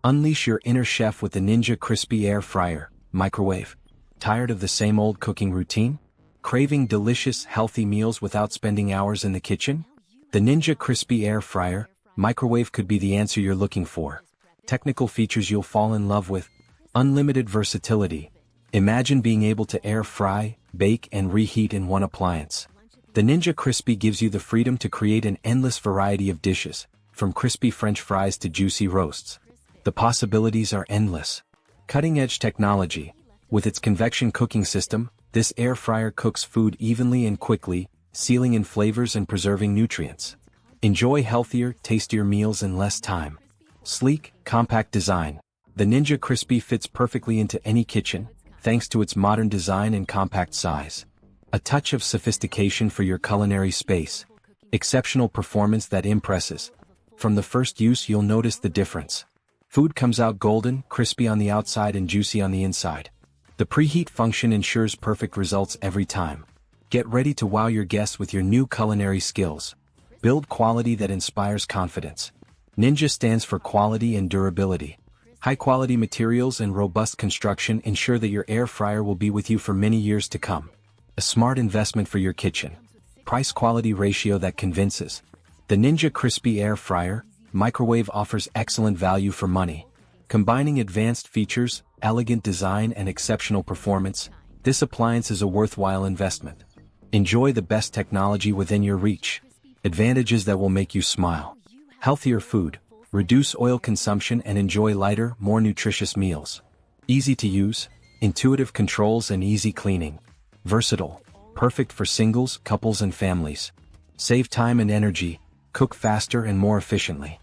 Unleash your inner chef with the Ninja Crispi Air Fryer, microwave. Tired of the same old cooking routine? Craving delicious, healthy meals without spending hours in the kitchen? The Ninja Crispi Air Fryer, microwave could be the answer you're looking for. Technical features you'll fall in love with. Unlimited versatility. Imagine being able to air fry, bake and reheat in one appliance. The Ninja Crispi gives you the freedom to create an endless variety of dishes, from crispy French fries to juicy roasts. The possibilities are endless. Cutting-edge technology. With its convection cooking system, this air fryer cooks food evenly and quickly, sealing in flavors and preserving nutrients. Enjoy healthier, tastier meals in less time. Sleek, compact design. The Ninja Crispi fits perfectly into any kitchen, thanks to its modern design and compact size. A touch of sophistication for your culinary space. Exceptional performance that impresses. From the first use you'll notice the difference. Food comes out golden, crispy on the outside and juicy on the inside. The preheat function ensures perfect results every time. Get ready to wow your guests with your new culinary skills. Build quality that inspires confidence. Ninja stands for quality and durability. High-quality materials and robust construction ensure that your air fryer will be with you for many years to come. A smart investment for your kitchen. Price-quality ratio that convinces. The Ninja Crispi Air Fryer, microwave offers excellent value for money. Combining advanced features, elegant design and exceptional performance, this appliance is a worthwhile investment. Enjoy the best technology within your reach. Advantages that will make you smile. Healthier food, reduce oil consumption and enjoy lighter, more nutritious meals. Easy to use, intuitive controls and easy cleaning. Versatile, perfect for singles, couples and families. Save time and energy, cook faster and more efficiently.